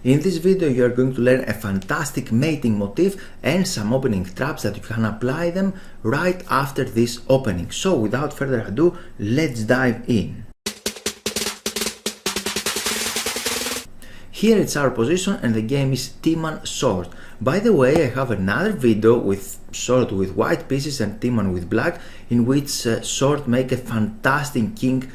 In this video you are going to learn a fantastic mating motif and some opening traps that you can apply them right after this opening. So without further ado, let's dive in. Here it's our position and the game is T-man sword. By the way, I have another video with sword with white pieces and T-man with black, in which sword make a fantastic king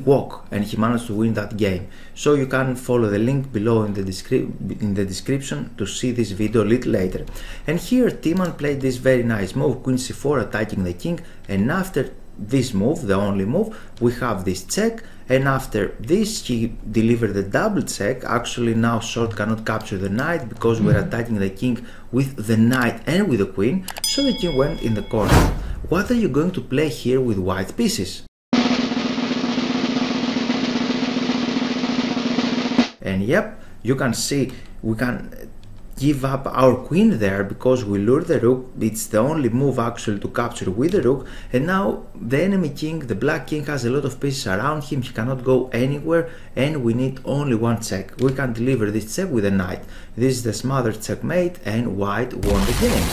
walk and he managed to win that game. So you can follow the link below in the description to see this video a little later. And here T-man played this very nice move, queen c4 attacking the king, and after this move, the only move, we have this check, and after this he delivered the double check. Actually now sword cannot capture the knight because we're attacking the king with the knight and with the queen, so the king went in the corner. What are you going to play here with white pieces? And yep, you can see we can give up our queen there because we lure the rook. It's the only move actually to capture with the rook, and now the enemy king, the black king, has a lot of pieces around him. He cannot go anywhere and we need only one check. We can deliver this check with a knight. This is the smothered checkmate and white won the game.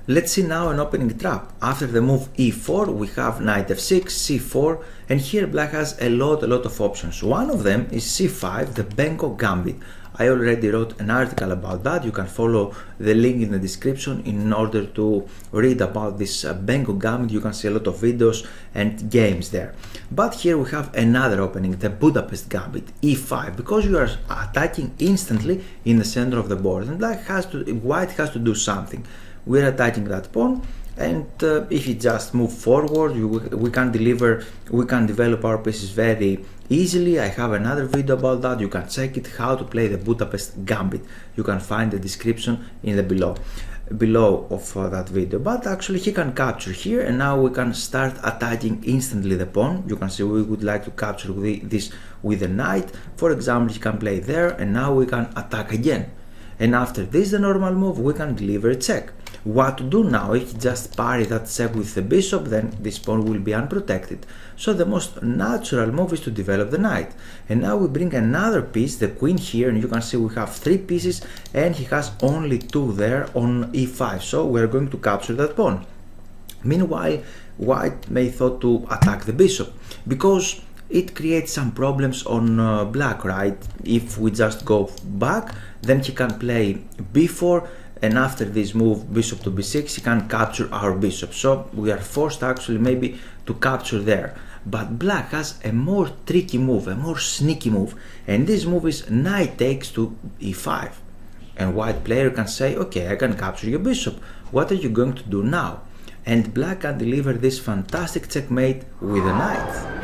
Let's see now an opening trap. After the move e4 we have knight f6, c4, and here black has a lot of options. One of them is c5, the Budapest Gambit. I already wrote an article about that. You can follow the link in the description in order to read about this Budapest Gambit. You can see a lot of videos and games there. But here we have another opening, the Budapest Gambit E5, because you are attacking instantly in the center of the board and white has to do something. We're attacking that pawn, and if you just move forward, we can develop our pieces very easily. I have another video about that. You can check it, how to play the Budapest Gambit. You can find the description in the below of that video. But actually he can capture here, and now we can start attacking instantly the pawn. You can see we would like to capture this with the knight. For example, he can play there, and now we can attack again. And after this, the normal move, we can deliver a check. What to do now? If you just parry that check with the bishop, then this pawn will be unprotected. So the most natural move is to develop the knight. And now we bring another piece, the queen here, and you can see we have 3 pieces and he has only 2 there on e5. So we're going to capture that pawn. Meanwhile, white may thought to attack the bishop because it creates some problems on black, right? If we just go back, then he can play b4, and after this move bishop to b6 he can capture our bishop. So we are forced actually maybe to capture there. But black has a more tricky move, a more sneaky move, and this move is knight takes to e5. And white player can say, okay, I can capture your bishop. What are you going to do now? And black can deliver this fantastic checkmate with a knight.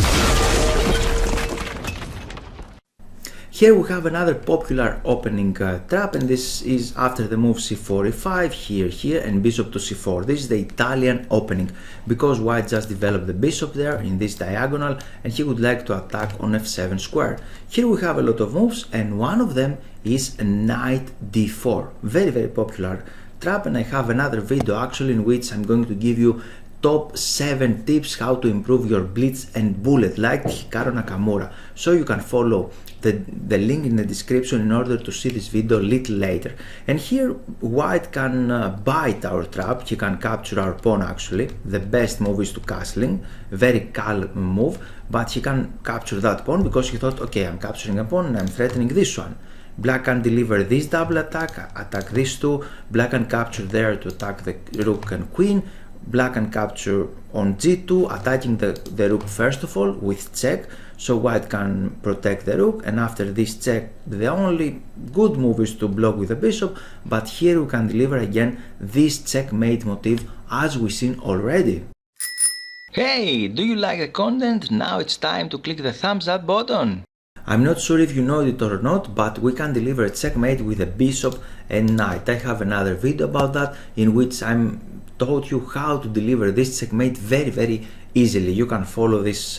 Here we have another popular opening trap, and this is after the move c4, e5, here, and bishop to c4. This is the Italian opening, because white just developed the bishop there in this diagonal, and he would like to attack on f7 square. Here we have a lot of moves, and one of them is knight d4. Very popular trap, and I have another video actually in which I'm going to give you top 7 tips how to improve your blitz and bullet like Hikaru Nakamura. So you can follow the link in the description in order to see this video a little later. And here white can bite our trap. He can capture our pawn actually. The best move is to castling, very calm move, but he can capture that pawn because he thought, okay, I'm capturing a pawn and I'm threatening this one. Black can deliver this double attack these two. Black can capture there to attack the rook and queen. Black can capture on g2, attacking the rook first of all with check, so white can protect the rook, and after this check the only good move is to block with the bishop, but here we can deliver again this checkmate motif as we've seen already. Hey, do you like the content? Now it's time to click the thumbs up button. I'm not sure if you know it or not, but we can deliver a checkmate with a bishop and knight. I have another video about that in which I'm taught you how to deliver this checkmate very easily. You can follow this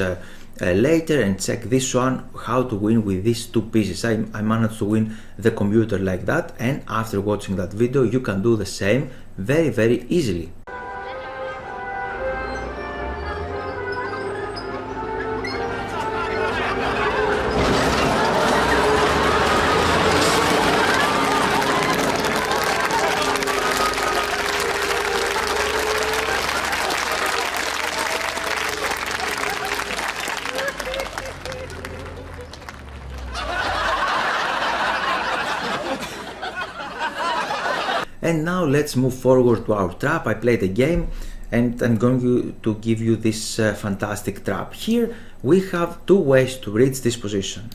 later and check this one, how to win with these 2 pieces. I managed to win the computer like that, and after watching that video you can do the same very easily. And now let's move forward to our trap. I played a game and I'm going to give you this fantastic trap. Here we have two ways to reach this position.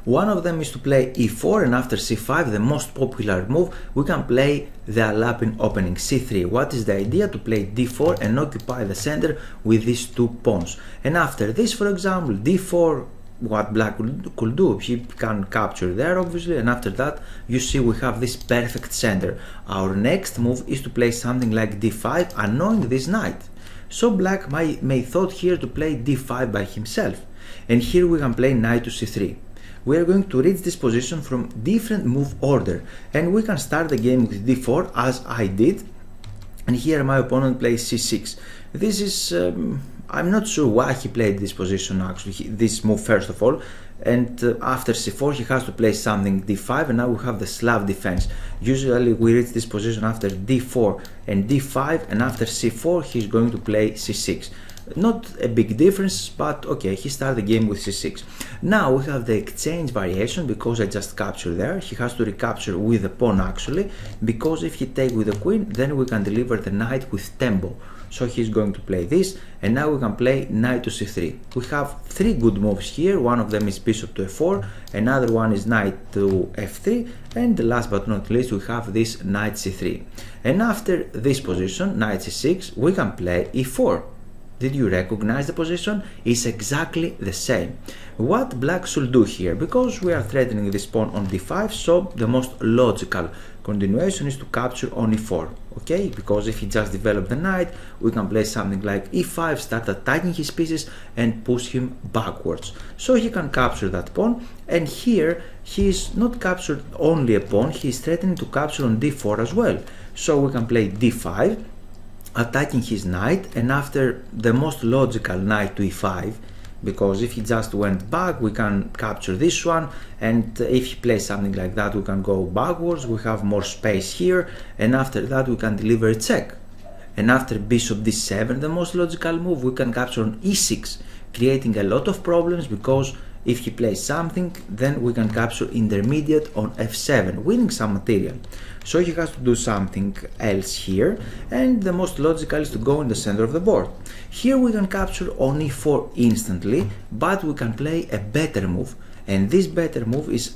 One of them is to play e4, and after c5, the most popular move, we can play the Alapin opening c3. What is the idea? To play d4 and occupy the center with these two pawns. And after this, for example, d4, what black could do, he can capture there obviously, and after that you see we have this perfect center. Our next move is to play something like d5, annoying this knight. So black may thought here to play d5 by himself, and here we can play knight to c3. We are going to reach this position from different move order, and we can start the game with d4 as I did, and here my opponent plays c6. This is I'm not sure why he played this position actually, this move first of all, and after c4 he has to play something d5, and now we have the Slav defense. Usually we reach this position after d4 and d5, and after c4 he's going to play c6. Not a big difference, but okay, he started the game with c6. Now we have the exchange variation, because I just captured there. He has to recapture with the pawn actually, because if he take with the queen, then we can deliver the knight with tempo. So he's going to play this, and now we can play knight to c3. We have three good moves here. One of them is bishop to f4, another one is knight to f3, and last but not least we have this knight c3. And after this position, knight c6, we can play e4. Did you recognize the position? It's exactly the same. What black should do here, because we are threatening this pawn on d5, so the most logical continuation is to capture on e4, okay? Because if he just developed the knight, we can play something like e5, start attacking his pieces and push him backwards. So he can capture that pawn, and here he is not captured only a pawn, he is threatening to capture on d4 as well. So we can play d5, attacking his knight, and after the most logical knight to e5, because if he just went back we can capture this one, and if he plays something like that we can go backwards, we have more space here, and after that we can deliver a check. And after bishop d7, the most logical move, we can capture on e6, creating a lot of problems, because if he plays something, then we can capture intermediate on f7, winning some material. So he has to do something else here, and the most logical is to go in the center of the board. Here we can capture on e4 instantly, but we can play a better move, and this better move is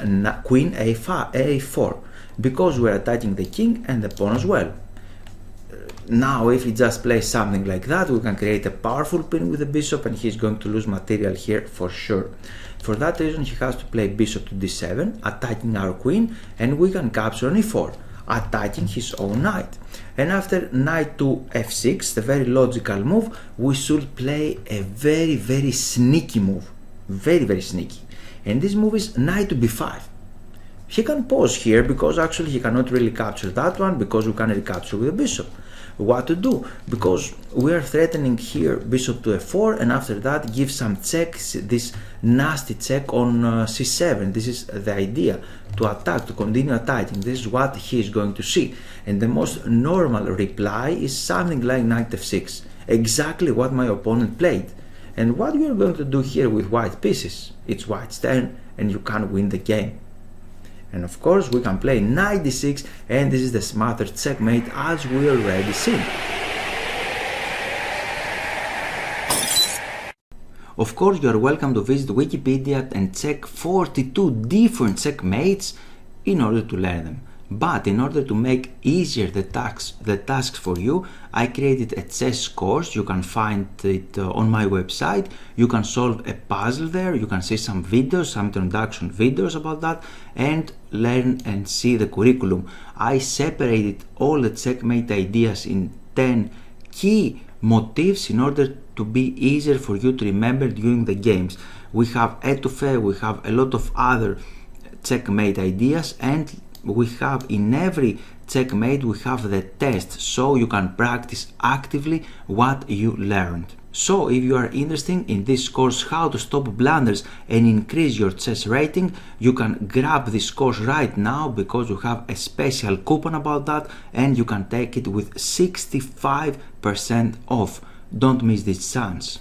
queen a4, because we are attacking the king and the pawn as well. Now if he just plays something like that, we can create a powerful pin with the bishop, and he's going to lose material here for sure. For that reason he has to play bishop to d7, attacking our queen, and we can capture on e4, attacking his own knight. And after knight to f6, the very logical move, we should play a very sneaky move, very sneaky, and this move is knight to b5. He can pause here, because actually he cannot really capture that one, because we can recapture with the bishop. What to do? Because we are threatening here bishop to f4, and after that give some checks, this nasty check on c7. This is the idea, to attack, to continue attacking. This is what he is going to see, and the most normal reply is something like knight f6, exactly what my opponent played. And what we are going to do here with white pieces, it's white's turn, and you can win the game. And of course we can play knight d6, and this is the smarter checkmate, as we already seen. Of course you are welcome to visit Wikipedia and check 42 different checkmates in order to learn them. But in order to make easier the tasks for you, I created a chess course. You can find it on my website. You can solve a puzzle there. You can see some videos, some introduction videos about that, and learn and see the curriculum. I separated all the checkmate ideas in 10 key motifs in order to be easier for you to remember during the games. We have etouffee, we have a lot of other checkmate ideas, and we have in every checkmate we have the test, so you can practice actively what you learned. So if you are interested in this course, how to stop blunders and increase your chess rating, you can grab this course right now, because we have a special coupon about that, and you can take it with 65% off. Don't miss this chance.